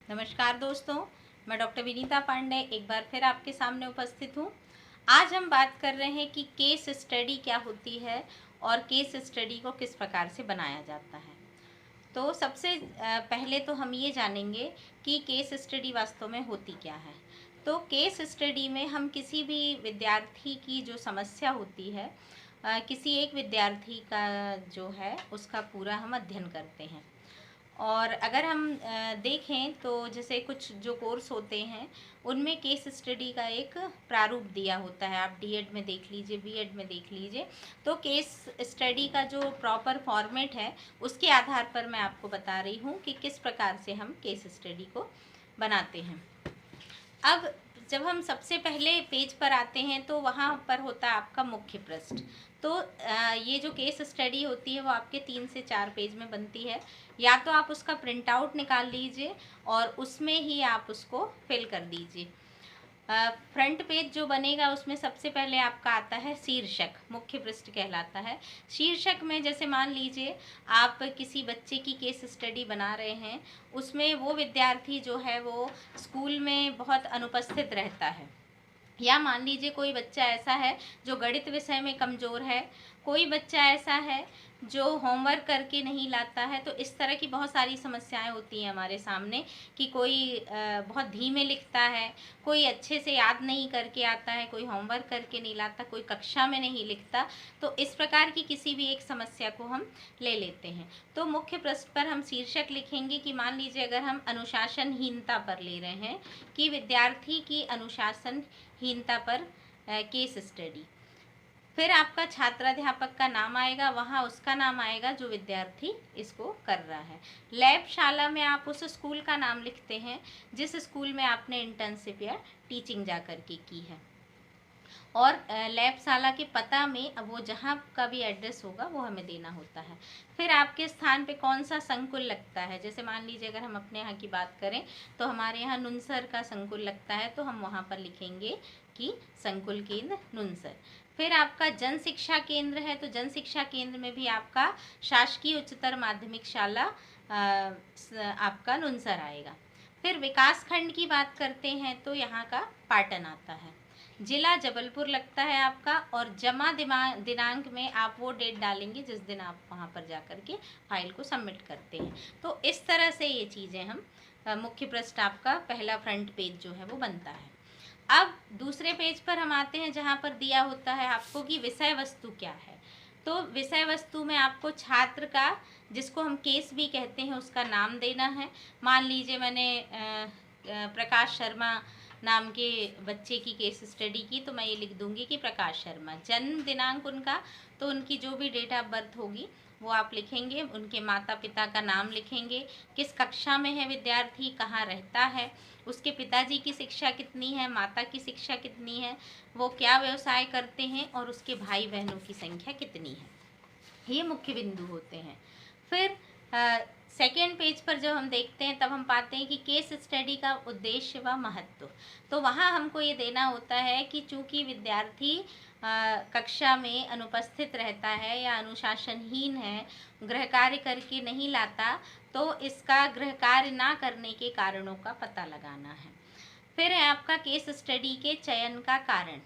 नमस्कार दोस्तों, मैं डॉक्टर विनीता पांडे एक बार फिर आपके सामने उपस्थित हूँ। आज हम बात कर रहे हैं कि केस स्टडी क्या होती है और केस स्टडी को किस प्रकार से बनाया जाता है। तो सबसे पहले तो हम ये जानेंगे कि केस स्टडी वास्तव में होती क्या है। तो केस स्टडी में हम किसी भी विद्यार्थी की जो समस्या होती है, किसी एक विद्यार्थी का जो है उसका पूरा हम अध्ययन करते हैं। और अगर हम देखें तो जैसे कुछ जो कोर्स होते हैं उनमें केस स्टडी का एक प्रारूप दिया होता है। आप डीएड में देख लीजिए, बीएड में देख लीजिए। तो केस स्टडी का जो प्रॉपर फॉर्मेट है उसके आधार पर मैं आपको बता रही हूँ कि किस प्रकार से हम केस स्टडी को बनाते हैं। अब जब हम सबसे पहले पेज पर आते हैं तो वहाँ पर होता है आपका मुख्य पृष्ठ। तो ये जो केस स्टडी होती है वो आपके 3 से 4 पेज में बनती है। या तो आप उसका प्रिंट आउट निकाल लीजिए और उसमें ही आप उसको फिल कर दीजिए। फ्रंट पेज जो बनेगा उसमें सबसे पहले आपका आता है शीर्षक, मुख्य पृष्ठ कहलाता है। शीर्षक में जैसे मान लीजिए आप किसी बच्चे की केस स्टडी बना रहे हैं, उसमें वो विद्यार्थी जो है वो स्कूल में बहुत अनुपस्थित रहता है। या मान लीजिए कोई बच्चा ऐसा है जो गणित विषय में कमज़ोर है, कोई बच्चा ऐसा है जो होमवर्क करके नहीं लाता है। तो इस तरह की बहुत सारी समस्याएं होती हैं हमारे सामने कि कोई बहुत धीमे लिखता है, कोई अच्छे से याद नहीं करके आता है, कोई होमवर्क करके नहीं लाता, कोई कक्षा में नहीं लिखता। तो इस प्रकार की किसी भी एक समस्या को हम ले लेते हैं। तो मुख्य पृष्ठ पर हम शीर्षक लिखेंगे कि मान लीजिए अगर हम अनुशासनहीनता पर ले रहे हैं कि विद्यार्थी की अनुशासनहीनता पर केस स्टडी। फिर आपका छात्राध्यापक का नाम आएगा, वहाँ उसका नाम आएगा जो विद्यार्थी इसको कर रहा है। लैबशाला में आप उस स्कूल का नाम लिखते हैं जिस स्कूल में आपने इंटर्नशिप या टीचिंग जा कर के की है। और लैबशाला के पता में अब वो जहाँ का भी एड्रेस होगा वो हमें देना होता है। फिर आपके स्थान पे कौन सा संकुल लगता है, जैसे मान लीजिए अगर हम अपने यहाँ की बात करें तो हमारे यहाँ नुनसर का संकुल लगता है, तो हम वहाँ पर लिखेंगे कि संकुल केंद्र नुनसर। फिर आपका जन शिक्षा केंद्र है तो जन शिक्षा केंद्र में भी आपका शासकीय उच्चतर माध्यमिक शाला आपका नुनसर आएगा। फिर विकास खंड की बात करते हैं तो यहाँ का पाटन आता है। जिला जबलपुर लगता है आपका, और जमा दिनांक में आप वो डेट डालेंगे जिस दिन आप वहाँ पर जा कर के फाइल को सबमिट करते हैं। तो इस तरह से ये चीज़ें हम मुख्य पृष्ठ आपका पहला फ्रंट पेज जो है वो बनता है। अब दूसरे पेज पर हम आते हैं जहाँ पर दिया होता है आपको कि विषय वस्तु क्या है। तो विषय वस्तु में आपको छात्र का, जिसको हम केस भी कहते हैं, उसका नाम देना है। मान लीजिए मैंने प्रकाश शर्मा नाम के बच्चे की केस स्टडी की, तो मैं ये लिख दूंगी कि प्रकाश शर्मा। जन्म दिनांक उनका, तो उनकी जो भी डेट ऑफ बर्थ होगी वो आप लिखेंगे। उनके माता पिता का नाम लिखेंगे, किस कक्षा में है विद्यार्थी, कहाँ रहता है, उसके पिताजी की शिक्षा कितनी है, माता की शिक्षा कितनी है, वो क्या व्यवसाय करते हैं, और उसके भाई बहनों की संख्या कितनी है। ये मुख्य बिंदु होते हैं। फिर सेकेंड पेज पर जब हम देखते हैं तब हम पाते हैं कि केस स्टडी का उद्देश्य व महत्व। तो वहाँ हमको ये देना होता है कि चूंकि विद्यार्थी कक्षा में अनुपस्थित रहता है या अनुशासनहीन है, गृह कार्य करके नहीं लाता, तो इसका गृह कार्य ना करने के कारणों का पता लगाना है। फिर है आपका केस स्टडी के चयन का कारण।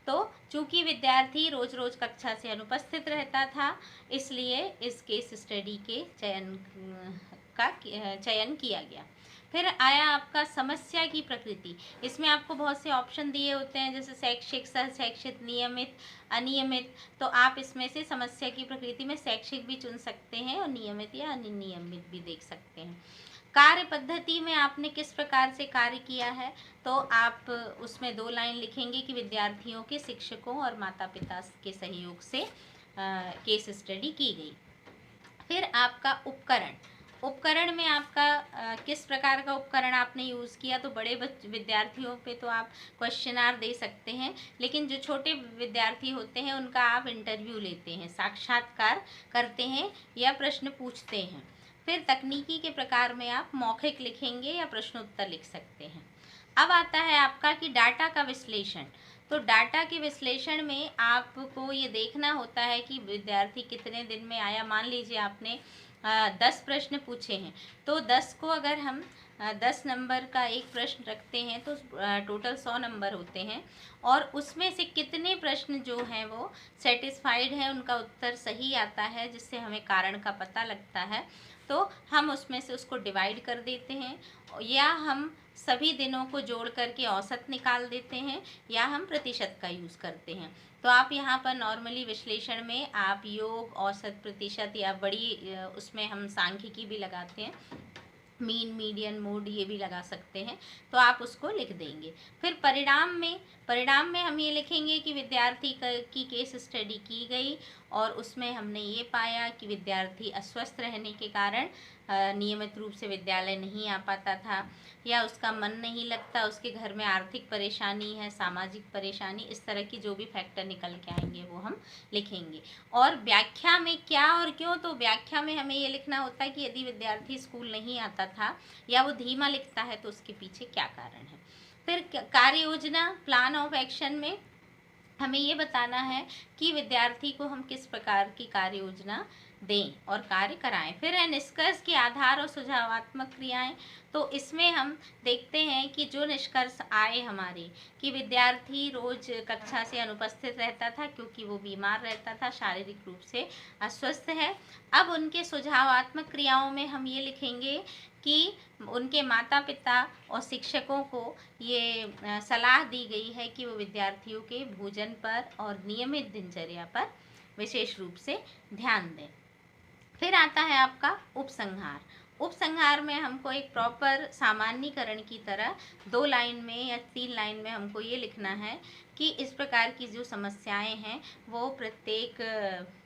तो चूंकि विद्यार्थी रोज रोज कक्षा से अनुपस्थित रहता था, इसलिए इस केस स्टडी के चयन किया गया। फिर आया आपका समस्या की प्रकृति। इसमें आपको बहुत से ऑप्शन दिए होते हैं, जैसे शैक्षिक, सहशैक्षिक, नियमित, अनियमित। तो आप इसमें से समस्या की प्रकृति में शैक्षिक भी चुन सकते हैं और नियमित या अनियमित भी देख सकते हैं। कार्य पद्धति में आपने किस प्रकार से कार्य किया है, तो आप उसमें 2 लाइन लिखेंगे कि विद्यार्थियों के शिक्षकों और माता पिता के सहयोग से केस स्टडी की गई। फिर आपका उपकरण में आपका किस प्रकार का उपकरण आपने यूज़ किया। तो बड़े विद्यार्थियों पे तो आप क्वेश्चनार दे सकते हैं, लेकिन जो छोटे विद्यार्थी होते हैं उनका आप इंटरव्यू लेते हैं, साक्षात्कार करते हैं या प्रश्न पूछते हैं। फिर तकनीकी के प्रकार में आप मौखिक लिखेंगे या प्रश्नोत्तर लिख सकते हैं। अब आता है आपका कि डाटा का विश्लेषण। तो डाटा के विश्लेषण में आपको ये देखना होता है कि विद्यार्थी कितने दिन में आया। मान लीजिए आपने 10 प्रश्न पूछे हैं, तो 10 को अगर हम 10 नंबर का एक प्रश्न रखते हैं तो टोटल 100 नंबर होते हैं, और उसमें से कितने प्रश्न जो हैं वो सेटिस्फाइड हैं, उनका उत्तर सही आता है, जिससे हमें कारण का पता लगता है, तो हम उसमें से उसको डिवाइड कर देते हैं, या हम सभी दिनों को जोड़ करके औसत निकाल देते हैं, या हम प्रतिशत का यूज़ करते हैं। तो आप यहाँ पर नॉर्मली विश्लेषण में आप योग, औसत, प्रतिशत या बड़ी उसमें हम सांख्यिकी भी लगाते हैं, मीन, मीडियन, मोड ये भी लगा सकते हैं, तो आप उसको लिख देंगे। फिर परिणाम में हम ये लिखेंगे कि विद्यार्थी की केस स्टडी की गई, और उसमें हमने ये पाया कि विद्यार्थी अस्वस्थ रहने के कारण नियमित रूप से विद्यालय नहीं आ पाता था, या उसका मन नहीं लगता, उसके घर में आर्थिक परेशानी है, सामाजिक परेशानी, इस तरह की जो भी फैक्टर निकल के आएंगे वो हम लिखेंगे। और व्याख्या में क्या और क्यों, तो व्याख्या में हमें ये लिखना होता है कि यदि विद्यार्थी स्कूल नहीं आता था या वो धीमा लिखता है तो उसके पीछे क्या कारण है। फिर कार्य योजना, प्लान ऑफ एक्शन में हमें ये बताना है कि विद्यार्थी को हम किस प्रकार की कार्य योजना दें और कार्य कराएं। फिर है निष्कर्ष के आधार और सुझावात्मक क्रियाएं। तो इसमें हम देखते हैं कि जो निष्कर्ष आए हमारे, कि विद्यार्थी रोज कक्षा से अनुपस्थित रहता था क्योंकि वो बीमार रहता था, शारीरिक रूप से अस्वस्थ है। अब उनके सुझावात्मक क्रियाओं में हम ये लिखेंगे कि उनके माता पिता और शिक्षकों को ये सलाह दी गई है कि वो विद्यार्थियों के भोजन पर और नियमित दिनचर्या पर विशेष रूप से ध्यान दें। फिर आता है आपका उपसंहार। उपसंहार में हमको एक प्रॉपर सामान्यीकरण की तरह 2 लाइन में या 3 लाइन में हमको ये लिखना है कि इस प्रकार की जो समस्याएं हैं वो प्रत्येक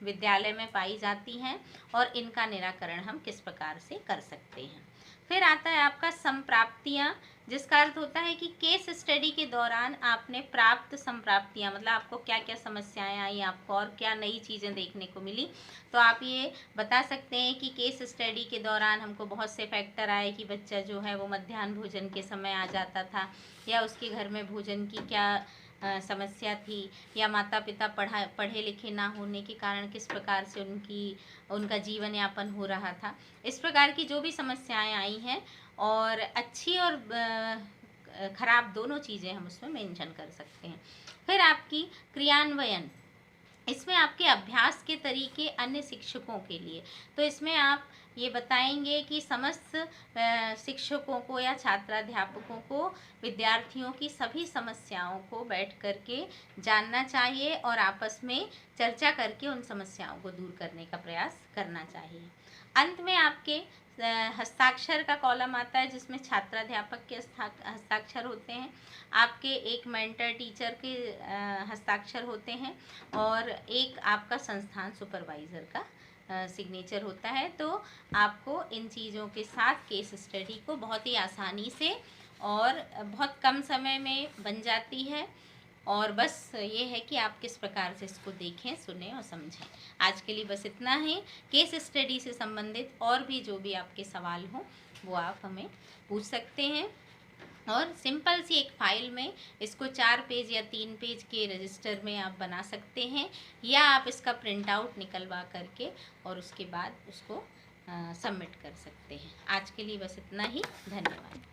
विद्यालय में पाई जाती हैं, और इनका निराकरण हम किस प्रकार से कर सकते हैं। फिर आता है आपका संप्राप्तियाँ, जिसका अर्थ होता है कि केस स्टडी के दौरान आपने प्राप्त संप्राप्तियाँ, मतलब आपको क्या क्या समस्याएं आई, आपको और क्या नई चीज़ें देखने को मिली। तो आप ये बता सकते हैं कि केस स्टडी के दौरान हमको बहुत से फैक्टर आए कि बच्चा जो है वो मध्याह्न भोजन के समय आ जाता था, या उसके घर में भोजन की क्या समस्या थी, या माता पिता पढ़े लिखे ना होने के कारण किस प्रकार से उनका जीवन यापन हो रहा था। इस प्रकार की जो भी समस्याएं आई हैं, और अच्छी और खराब दोनों चीज़ें हम उसमें मेंशन कर सकते हैं। फिर आपकी क्रियान्वयन, इसमें आपके अभ्यास के तरीके अन्य शिक्षकों के लिए। तो इसमें आप ये बताएंगे कि समस्त शिक्षकों को या छात्राध्यापकों को विद्यार्थियों की सभी समस्याओं को बैठ करके जानना चाहिए, और आपस में चर्चा करके उन समस्याओं को दूर करने का प्रयास करना चाहिए। अंत में आपके हस्ताक्षर का कॉलम आता है, जिसमें छात्राध्यापक के हस्ताक्षर होते हैं, आपके एक मेंटर टीचर के हस्ताक्षर होते हैं, और एक आपका संस्थान सुपरवाइज़र का सिग्नेचर होता है। तो आपको इन चीज़ों के साथ केस स्टडी को बहुत ही आसानी से और बहुत कम समय में बन जाती है, और बस ये है कि आप किस प्रकार से इसको देखें, सुनें और समझें। आज के लिए बस इतना ही। केस स्टडी से संबंधित और भी जो भी आपके सवाल हों वो आप हमें पूछ सकते हैं, और सिंपल सी एक फाइल में इसको 4 पेज या 3 पेज के रजिस्टर में आप बना सकते हैं, या आप इसका प्रिंट आउट निकलवा करके और उसके बाद उसको सबमिट कर सकते हैं। आज के लिए बस इतना ही। धन्यवाद।